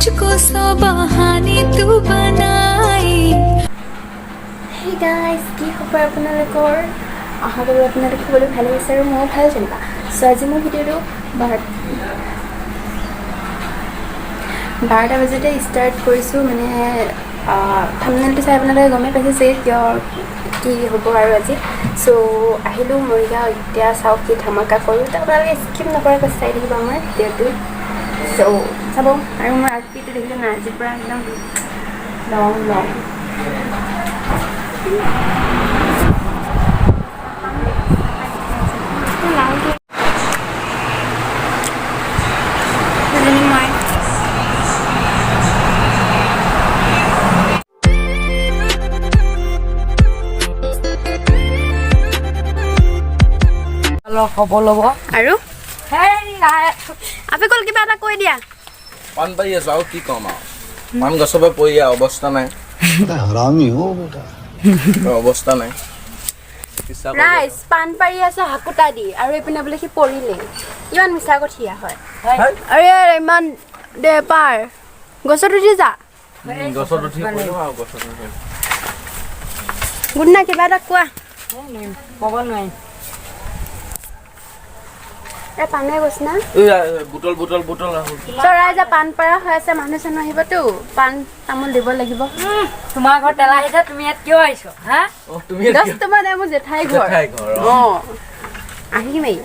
मुझको सौ बहाने तू बनाए। Hey guys, কি খবৰ আপোনালোকৰ? আশা কৰোঁ আপোনালোকে সকলো ভালে আছে আৰু ময়ো ভাল যেনিবা। সো আজি মই ভিডিঅ'টো 12টা বজাতে ষ্টাৰ্ট কৰিছোঁ মানে থাম্বনেইলটো চাই আপোনালোকে গমেই পাইছে যে কি হ'ব আৰু আজি। সো আহিলোঁ মৰিগাঁও, এতিয়া চাওক কি ধামাকা কৰোঁ, তো আপোনালোকে স্কিপ নকৰাকৈ চাই থাকিব আমাৰ ভিডিঅ'টো। সো চাব আৰু মই আউটফিটটো দেখিলোঁ না, আজিৰ পৰা একদম লং খবৰ ল'ব আৰু আপে কল কিবা এটা কৈ দিয়া। পান পাৰি আছো আৰু কি কম আৰু পান গছৰ পৰা পৰি অৱস্থা নাই হাৰামি হ বেটা অৱস্থা নাই ৰাইজ পান পাৰি আছে হাকুটা দি আৰু এইপিনে বোলে সি পৰিলে, ইমান মিছা কঠিয়া হয়। আৰে ইমান দে পাৰ গছত উঠি যা, গছত উঠি পৰিব আৰু গছত উঠি গুড না কিবা এটা কোৱা। ক'ব নোৱাৰিম পানে গৈছ না বুটল ৰাইজা পান পাৰা হৈ আছে, মানুহ চানুহ আহিবতো পান তামোল দিব লাগিব। তোমাৰ ঘৰ তেলা আহিছে, তুমি ইয়াত কিয় আহিছো হা? মানে মোৰ জেঠাই ঘৰ আহিমেই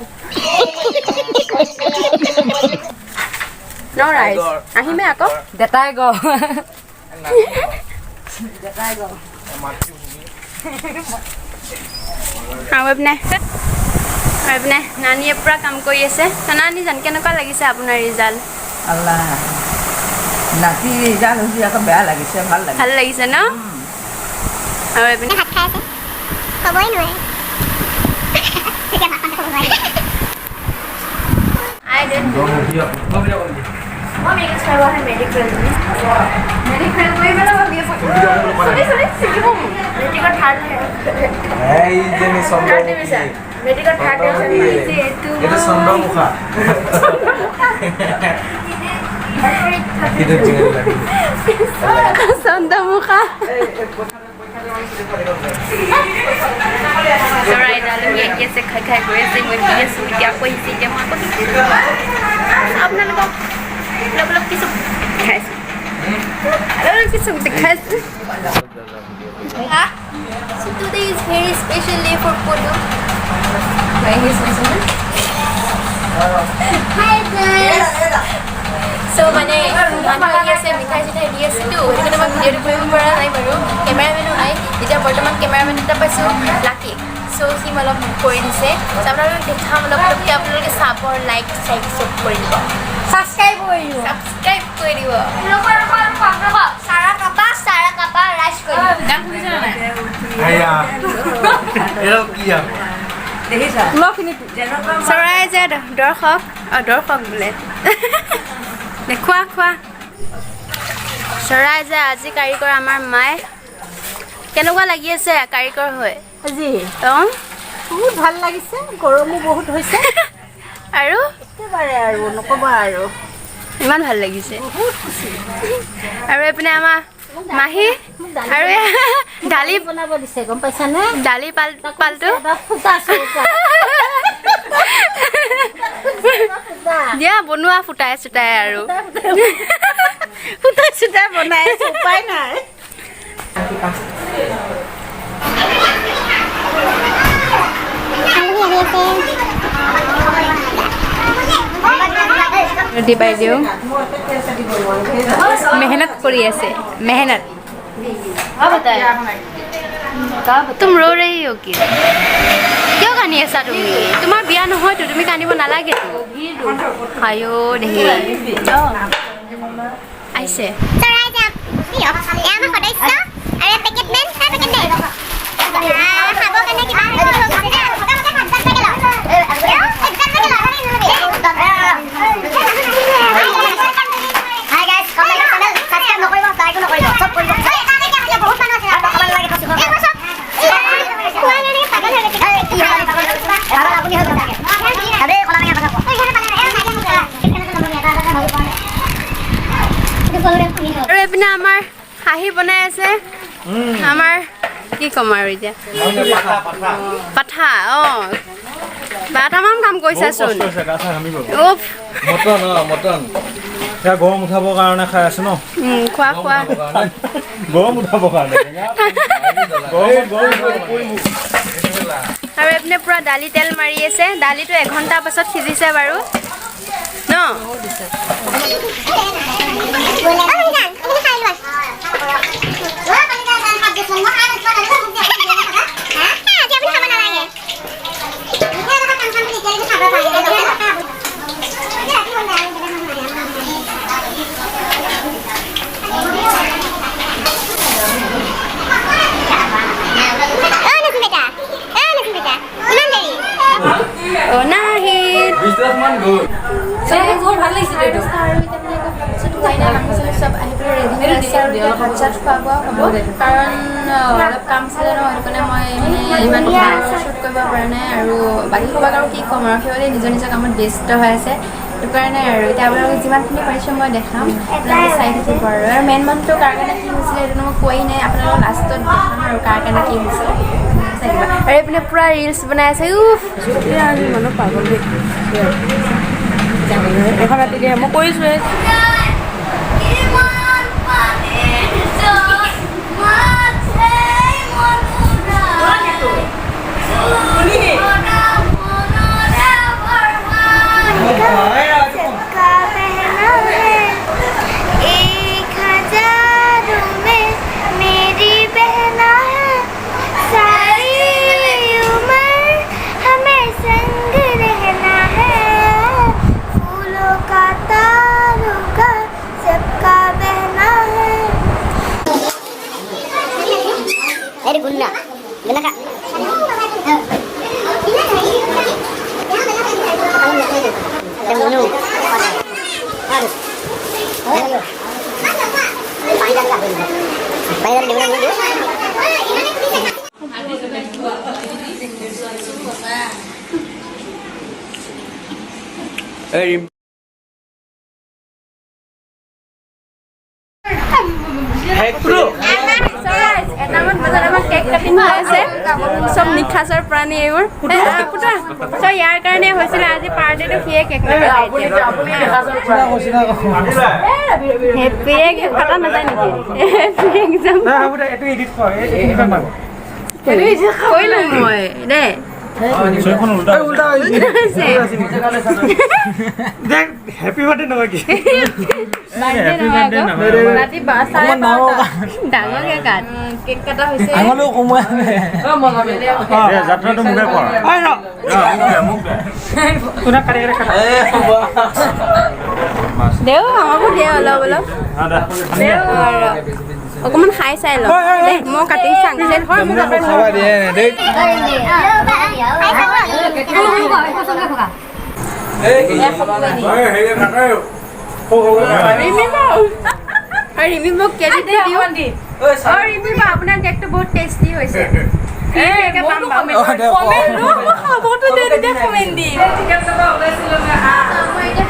ন ৰাইজ আহিমে আকৌ দেতাই গ আৰু নানীয়ে পুৰা কাম কৰি আছে। নানী জান কেনেকুৱা লাগিছে আপোনাৰ ৰিজাল্ট? আল্লাহ নাতি ৰিজাল্ট হৈছে আকৌ বেয়া লাগিছে, ভাল লাগিছে ন? আৰু এইপিনে ক'বই নোৱাৰে চন্দ্ৰমুখা চন্দ্ৰমুখা খাই গৈ আছে। মই দি আছো এতিয়া আকৌ আহিছে, এতিয়া মই আকৌ আপোনালোকক অলপ কিছু দেখাইছো, So today is very special day for Polo. Hi guys. So মানে মানুহ আছে মিঠাই চিঠাই দি আছে তো, সেইকাৰণে মই ভিডিঅ'টো কৰিব পৰা নাই বাৰু, কেমেৰামেনো নাই। এতিয়া বৰ্তমান কেমেৰামেন এটা পাইছোঁ লাকি, চ' সি অলপ কৰি দিছে। আপোনালোকক দেখাম অলপকৈ, আপোনালোকে চাব, লাইক চাইক চব কৰি দিব, ছাবস্ক্ৰাইব কৰি দিব। চাৰা কাপা ৰাইচ কৰি দিব। গান শুনিছে নাই? চৰাই যে দৰ্শক বোলে খোৱা চৰাই যে আজি কাৰিকৰ আমাৰ মায়ে। কেনেকুৱা লাগি আছে কাৰিকৰ হৈ আজি? বহুত ভাল লাগিছে, গৰমো বহুত হৈছে আৰু একেবাৰে আৰু নক'বা আৰু ইমান ভাল লাগিছে। আৰু এইপিনে আমাৰ মাহী আৰু দালি বনাব দিছে, গম পাইছানে? দালি পালটো দিয়া বনোৱা ফুটাই চুটাই আৰু ফুটাই চুটাই বনাই উপায় নাই। দি বাইদেউ মেহনত কৰি আছে, মেহনত। তুম ৰ ৰহি हो কি? কিয় কান্দি আছা তুমি? তোমাৰ বিয়া নহয়তো, তুমি কান্দিব নালাগেতো। আয়ো দেহি আহিছে আৰু এপিনে আমাৰ হাঁহি বনাই আছে আমাৰ কি ক'ম আৰু এতিয়া পাঠা বাৰটামান কাম কৰিছাচোন গৰম উঠাবৰ কাৰণে খাই আছে ন খোৱা গৰম উঠাবৰ কাৰণে আৰু এপিনে পুৰা দালি তেল মাৰি আছে দালিটো এঘণ্টা পাছত সিজিছে বাৰু ন কাৰণ অলপ কাম আছিলে ন সেইটো কাৰণে মই ইমান শ্বুট কৰিব পৰা নাই আৰু বাকী সবাক আৰু কি ক'ম আৰু সেইবাবে নিজৰ নিজৰ কামত ব্যস্ত হৈ আছে সেইটো কাৰণে আৰু এতিয়া আপোনালোকে যিমানখিনি পাৰিছোঁ মই দেখাম আপোনালোকে চাই থাকিব আৰু মেইন মানুহটো কাৰ কাৰণে কি হৈছিলে সেইটো মই কোৱাই নাই আপোনালোকক লাষ্টত দেখাম আৰু কাৰ কাৰণে কি হৈছিলে আৰু এইপিনে পুৰা ৰিলচ বনাই আছে মানুহ পাগল এখন ৰাতিকে মই কৰিছোঁৱে এটামান বজাত আমাৰ কেক কাটিং হৈ আছে চব নিখাচৰ প্ৰাণী এইবোৰ ইয়াৰ কাৰণে হৈছিলে আজি পাৰ্টিটো সিয়ে কেক হেপ্পীয়ে কটা নাযায় নেকি কৰিলো মই দেই হেপী বাৰ্থডে নহয় কি ডাঙৰকে কাট কেক কটা হৈছে যাত্ৰাটো মুখে দেও আমাকো দিয়ে অলপ অলপ অকণমান খাই চাই ল দেই মই কাটি চাং আপোনাৰ কেকটো বহুত টেষ্টি হৈছে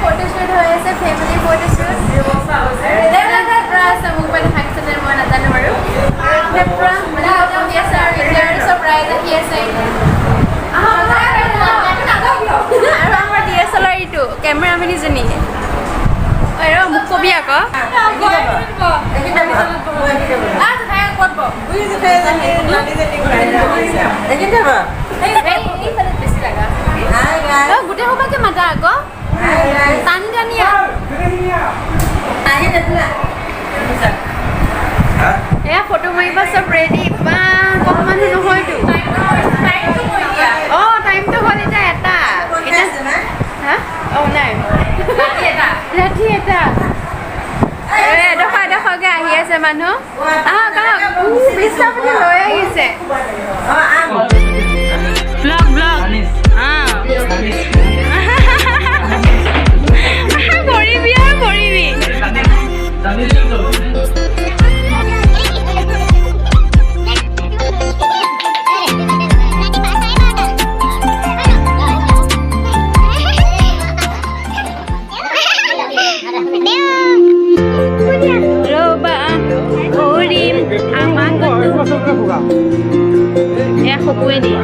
ফটোশ্বুট হৈ আছে ফেমিলি ফটোশ্বুট মই নাজানো বাৰু চব ৰাইজ আহি আছে আৰু আমাৰ DSLR ইটো কেমেৰামেনজনী মোক কবি আকৌ গোটেই সবাকে মাতা আকৌ টানি টানি এয়া ফটো মাৰিব চব ৰেডি বা কম মানুহ নহয়তো টাইমটো হ'ল এতিয়া এটা নাই ৰাতি এটা এডোখৰকে আহি আছে মানুহ আহক বিশ্বাস লৈ আহিছে কৰিবি আৰু কৰিবি Vedio. এয়া খকুৱে দিয়ে